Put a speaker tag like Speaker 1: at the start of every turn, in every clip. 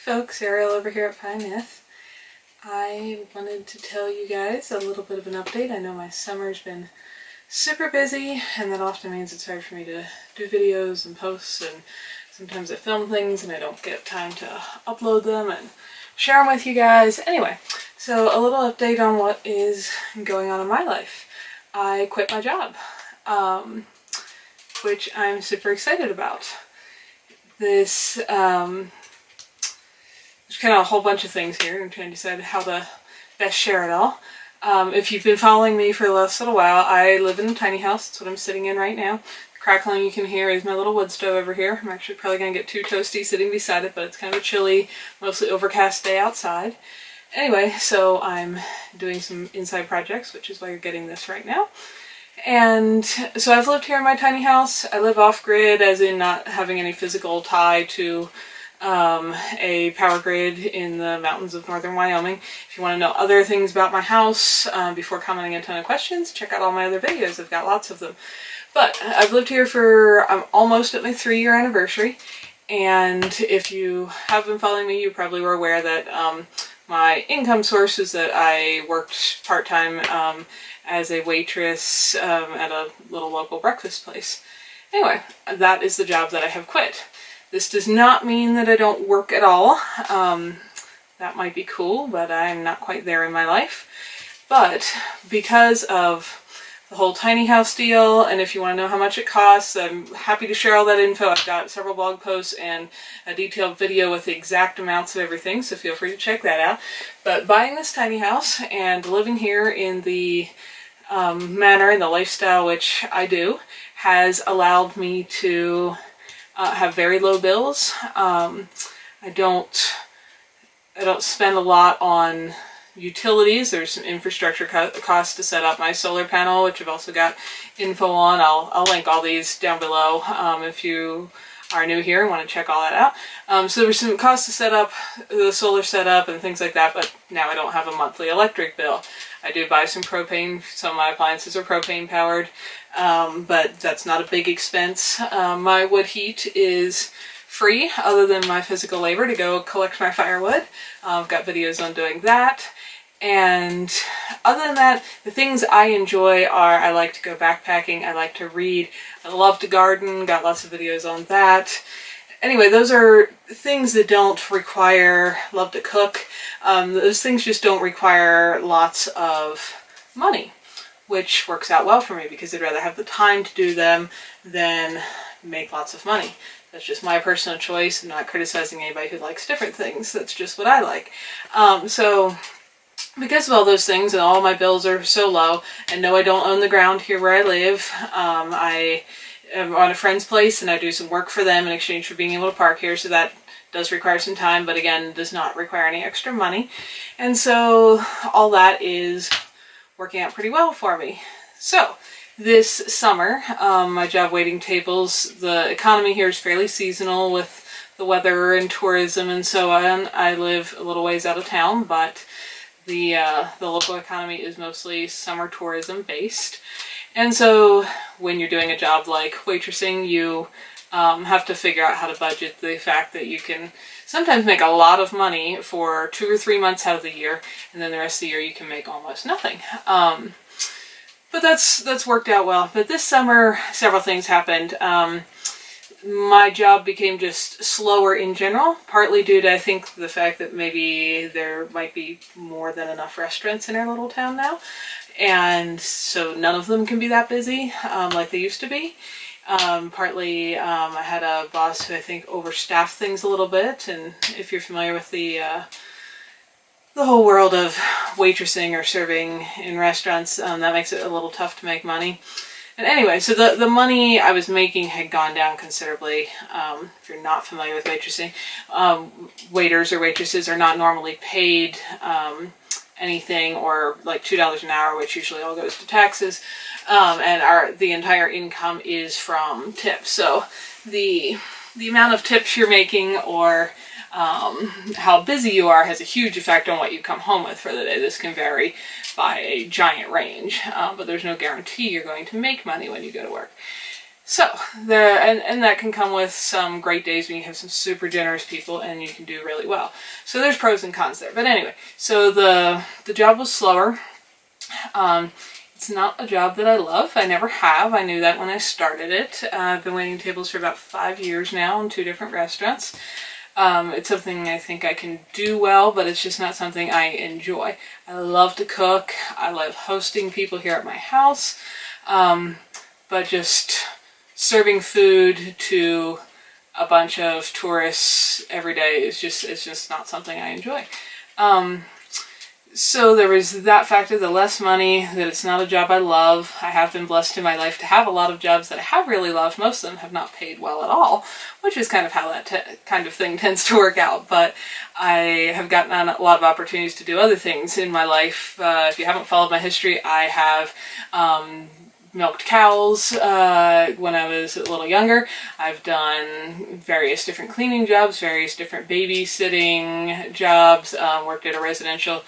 Speaker 1: folks, Ariel over here at Nyth. I wanted to tell you guys a little bit of an update. I know my summer's been super busy, and that often means it's hard for me to do videos and posts, and sometimes I film things and I don't get time to upload them and share them with you guys. Anyway, so a little update on what is going on in my life. I quit my job, which I'm super excited about. There's kind of a whole bunch of things here. I'm trying to decide how to best share it all. If you've been following me for the last little while, I live in a tiny house. That's what I'm sitting in right now. The crackling you can hear is my little wood stove over here. I'm actually probably going to get too toasty sitting beside it, but it's kind of a chilly, mostly overcast day outside. Anyway, so I'm doing some inside projects, which is why you're getting this right now. And so I've lived here in my tiny house. I live off-grid, as in not having any physical tie to a power grid in the mountains of northern Wyoming. If you want to know other things about my house before commenting a ton of questions, check out all my other videos. I've got lots of them. But I've lived here for, I'm almost at my 3-year anniversary. And if you have been following me, you probably were aware that my income source is that I worked part-time as a waitress at a little local breakfast place. Anyway, that is the job that I have quit. This does not mean that I don't work at all. That might be cool, but I'm not quite there in my life. But because of the whole tiny house deal, and if you want to know how much it costs, I'm happy to share all that info. I've got several blog posts and a detailed video with the exact amounts of everything, so feel free to check that out. But buying this tiny house and living here in the manner and the lifestyle which I do has allowed me to have very low bills. I don't spend a lot on utilities. There's some infrastructure costs to set up my solar panel, which I've also got info on. I'll link all these down below if you are new here and want to check all that out. So there's some costs to set up the solar setup and things like that, but now I don't have a monthly electric bill. I do buy some propane. Some of my appliances are propane powered, but that's not a big expense. My wood heat is free other than my physical labor to go collect my firewood. I've got videos on doing that. And other than that, the things I enjoy are I like to go backpacking, I like to read, I love to garden, got lots of videos on that. Anyway, those are things that don't require, love to cook, those things just don't require lots of money, which works out well for me because I'd rather have the time to do them than make lots of money. That's just my personal choice. I'm not criticizing anybody who likes different things. That's just what I like. So because of all those things and all my bills are so low, and no, I don't own the ground here where I live. I am on a friend's place and I do some work for them in exchange for being able to park here, so that does require some time, but again, does not require any extra money. And so all that is working out pretty well for me. So this summer, my job waiting tables, the economy here is fairly seasonal with the weather and tourism and so on. I live a little ways out of town, but the local economy is mostly summer tourism based. And so when you're doing a job like waitressing, you have to figure out how to budget the fact that you can sometimes make a lot of money for 2 or 3 months out of the year, and then the rest of the year you can make almost nothing. But that's worked out well. But this summer, several things happened. My job became just slower in general, partly due to, I think, the fact that maybe there might be more than enough restaurants in our little town now. And so none of them can be that busy like they used to be. Partly I had a boss who I think overstaffed things a little bit. And if you're familiar with the whole world of waitressing or serving in restaurants, that makes it a little tough to make money. And anyway, so the money I was making had gone down considerably. If you're not familiar with waitressing, waiters or waitresses are not normally paid anything, or like $2 an hour, which usually all goes to taxes, and the entire income is from tips. So the amount of tips you're making, or how busy you are, has a huge effect on what you come home with for the day. This can vary by a giant range, but there's no guarantee you're going to make money when you go to work. So there, and that can come with some great days when you have some super generous people and you can do really well. So there's pros and cons there. But anyway, so the job was slower. It's not a job that I love. I never have. I knew that when I started it. I've been waiting tables for about 5 years now in 2 different restaurants. It's something I think I can do well, but it's just not something I enjoy. I love to cook. I love hosting people here at my house. But just serving food to a bunch of tourists every day is just not something I enjoy. So there was that factor, the less money, that it's not a job I love. I have been blessed in my life to have a lot of jobs that I have really loved. Most of them have not paid well at all, which is kind of how that kind of thing tends to work out. But I have gotten a lot of opportunities to do other things in my life. If you haven't followed my history, I have milked cows when I was a little younger. I've done various different cleaning jobs, various different babysitting jobs, worked at a residential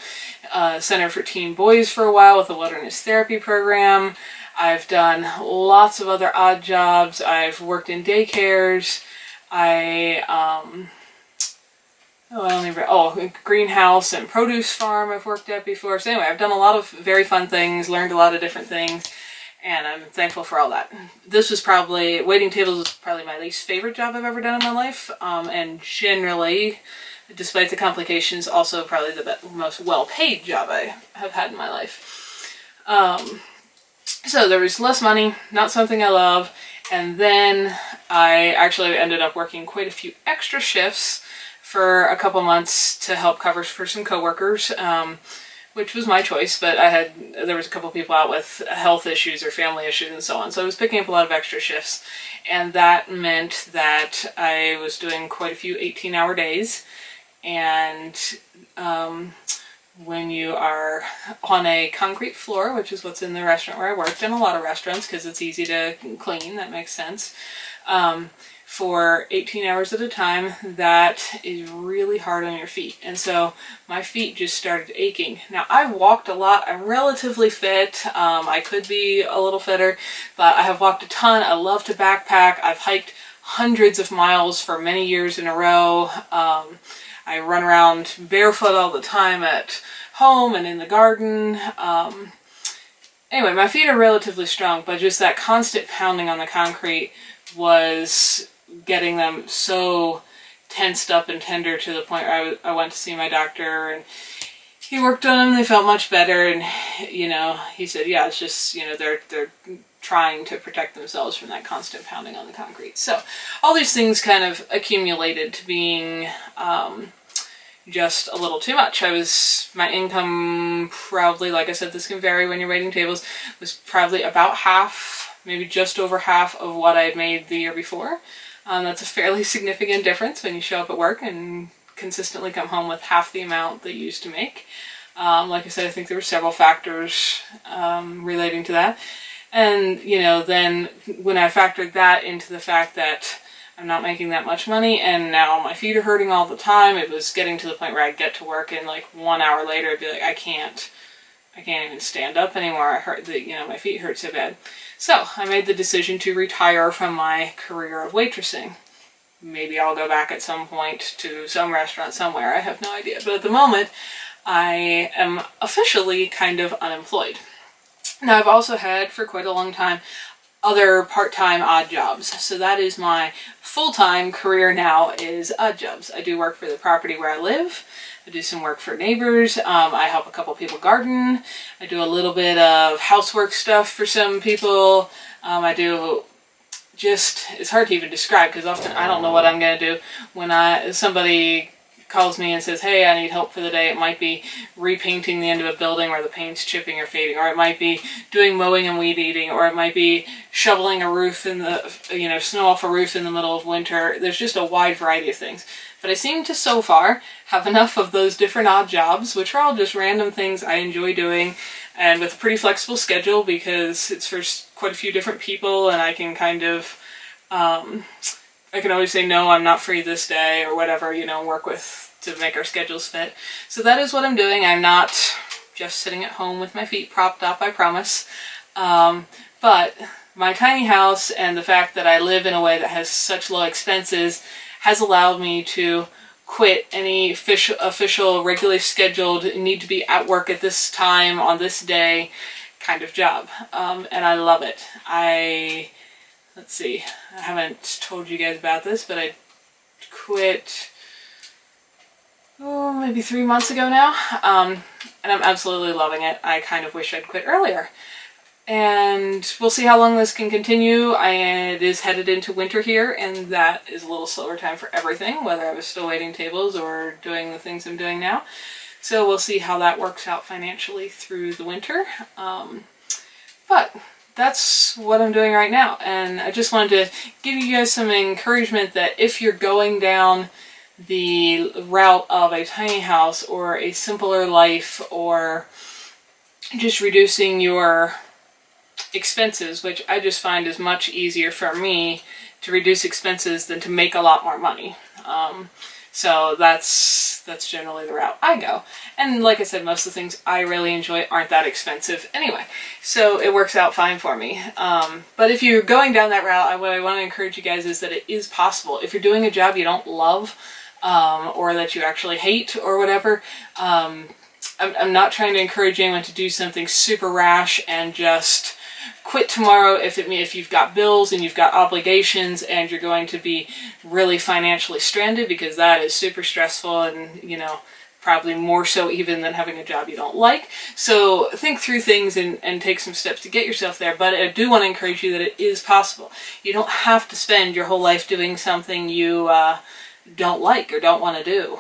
Speaker 1: center for teen boys for a while with a wilderness therapy program. I've done lots of other odd jobs. I've worked in daycares. Greenhouse and produce farm I've worked at before. So anyway, I've done a lot of very fun things, learned a lot of different things. And I'm thankful for all that. Waiting tables was probably my least favorite job I've ever done in my life. And generally, despite the complications, also probably the most well-paid job I have had in my life. So there was less money, not something I love. And then I actually ended up working quite a few extra shifts for a couple months to help cover for some coworkers. Which was my choice, but there was a couple people out with health issues or family issues and so on. So I was picking up a lot of extra shifts, and that meant that I was doing quite a few 18-hour days. And when you are on a concrete floor, which is what's in the restaurant where I worked, in a lot of restaurants because it's easy to clean, that makes sense. For 18 hours at a time, that is really hard on your feet. And so my feet just started aching. Now, I walked a lot. I'm relatively fit. I could be a little fitter, but I have walked a ton. I love to backpack. I've hiked hundreds of miles for many years in a row. I run around barefoot all the time at home and in the garden. Anyway, my feet are relatively strong, but just that constant pounding on the concrete was getting them so tensed up and tender to the point where I went to see my doctor, and he worked on them. They felt much better, and he said, yeah, it's just they're trying to protect themselves from that constant pounding on the concrete. So all these things kind of accumulated to being just a little too much. My income probably, like I said, this can vary when you're waiting tables, was probably about half, maybe just over half of what I had made the year before. That's a fairly significant difference when you show up at work and consistently come home with half the amount that you used to make. Like I said, I think there were several factors relating to that. And, then when I factored that into the fact that I'm not making that much money and now my feet are hurting all the time, it was getting to the point where I'd get to work and like 1 hour later I'd be like, I can't even stand up anymore. My feet hurt so bad. So I made the decision to retire from my career of waitressing. Maybe I'll go back at some point to some restaurant somewhere. I have no idea. But at the moment, I am officially kind of unemployed. Now, I've also had for quite a long time other part-time odd jobs. So that is my full-time career now, is odd jobs. I do work for the property where I live. I do some work for neighbors. I help a couple people garden. I do a little bit of housework stuff for some people. It's hard to even describe because often I don't know what I'm going to do. When somebody calls me and says, hey, I need help for the day, it might be repainting the end of a building where the paint's chipping or fading, or it might be doing mowing and weed eating, or it might be shoveling a roof snow off a roof in the middle of winter. There's just a wide variety of things. But I seem to, so far, have enough of those different odd jobs, which are all just random things I enjoy doing, and with a pretty flexible schedule because it's for quite a few different people, and I can kind of, I can always say, no, I'm not free this day, or whatever, work with to make our schedules fit. So that is what I'm doing. I'm not just sitting at home with my feet propped up, I promise. But my tiny house and the fact that I live in a way that has such low expenses has allowed me to quit any official, regularly scheduled, need to be at work at this time on this day kind of job. And I love it. Let's see, I haven't told you guys about this, but I quit, maybe 3 months ago now. And I'm absolutely loving it. I kind of wish I'd quit earlier. And we'll see how long this can continue. It is headed into winter here, and that is a little slower time for everything, whether I was still waiting tables or doing the things I'm doing now. So we'll see how that works out financially through the winter. But that's what I'm doing right now. And I just wanted to give you guys some encouragement that if you're going down the route of a tiny house or a simpler life or just reducing your expenses, which I just find is much easier for me to reduce expenses than to make a lot more money. So that's generally the route I go. And like I said, most of the things I really enjoy aren't that expensive anyway. So it works out fine for me. But if you're going down that route, what I want to encourage you guys is that it is possible. If you're doing a job you don't love, or that you actually hate or whatever, I'm not trying to encourage anyone to do something super rash and just quit tomorrow if you've got bills and you've got obligations and you're going to be really financially stranded, because that is super stressful and, probably more so even than having a job you don't like. So think through things and take some steps to get yourself there. But I do want to encourage you that it is possible. You don't have to spend your whole life doing something you don't like or don't want to do.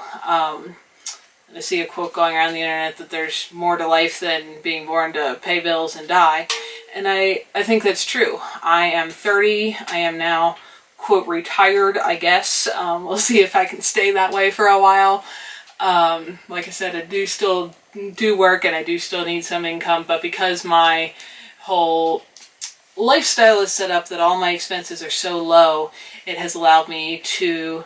Speaker 1: I see a quote going around the internet that there's more to life than being born to pay bills and die. And I think that's true. I am 30. I am now, quote, retired, I guess. We'll see if I can stay that way for a while. Like I said, I do still do work and I do still need some income, but because my whole lifestyle is set up that all my expenses are so low, it has allowed me to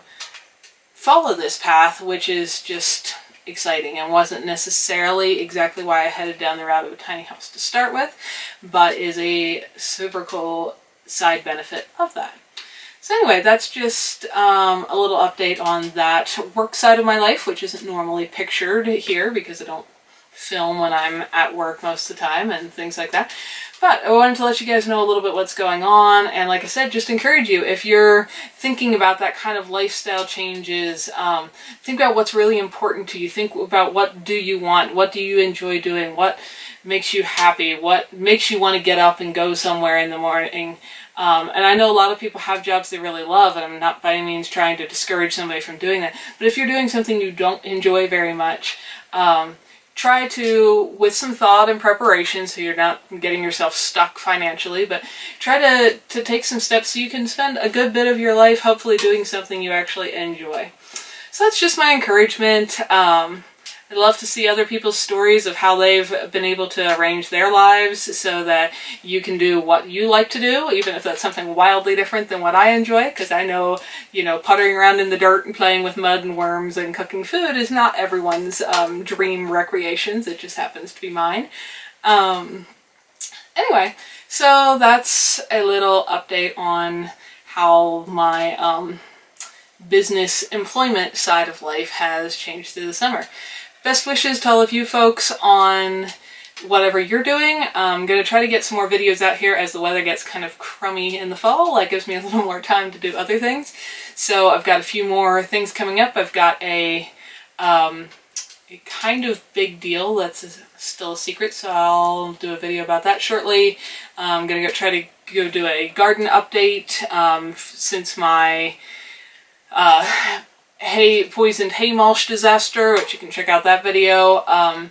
Speaker 1: follow this path, which is just exciting and wasn't necessarily exactly why I headed down the route of a tiny house to start with, but is a super cool side benefit of that. So anyway, that's just a little update on that work side of my life, which isn't normally pictured here because I don't film when I'm at work most of the time and things like that. But I wanted to let you guys know a little bit what's going on, and like I said, just encourage you, if you're thinking about that kind of lifestyle changes, think about what's really important to you. Think about what do you want, what do you enjoy doing, what makes you happy, what makes you want to get up and go somewhere in the morning. And I know a lot of people have jobs they really love, and I'm not by any means trying to discourage somebody from doing that. But if you're doing something you don't enjoy very much, try to, with some thought and preparation, so you're not getting yourself stuck financially, but try to take some steps so you can spend a good bit of your life hopefully doing something you actually enjoy. So that's just my encouragement. I'd love to see other people's stories of how they've been able to arrange their lives so that you can do what you like to do, even if that's something wildly different than what I enjoy, because I know, puttering around in the dirt and playing with mud and worms and cooking food is not everyone's dream recreations. It just happens to be mine. Anyway, so that's a little update on how my business employment side of life has changed through the summer. Best wishes to all of you folks on whatever you're doing. I'm going to try to get some more videos out here as the weather gets kind of crummy in the fall. That gives me a little more time to do other things. So I've got a few more things coming up. I've got a kind of big deal that's still a secret, so I'll do a video about that shortly. I'm going to try to go do a garden update since my poisoned hay mulch disaster, which you can check out that video,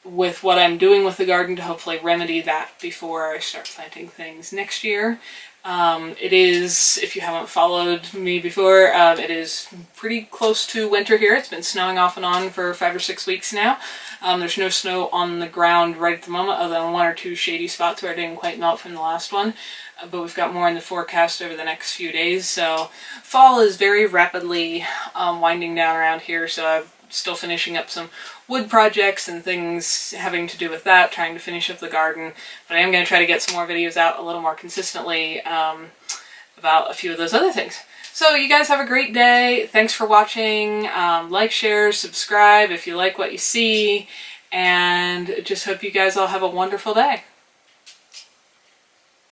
Speaker 1: with what I'm doing with the garden to hopefully remedy that before I start planting things next year. It is, if you haven't followed me before, it is pretty close to winter here. It's been snowing off and on for 5 or 6 weeks now. There's no snow on the ground right at the moment, other than 1 or 2 shady spots where it didn't quite melt from the last one. But we've got more in the forecast over the next few days. So fall is very rapidly winding down around here. So still finishing up some wood projects and things having to do with that, trying to finish up the garden. But I am going to try to get some more videos out a little more consistently about a few of those other things. So you guys have a great day. Thanks for watching. Like, share, subscribe if you like what you see. And just hope you guys all have a wonderful day.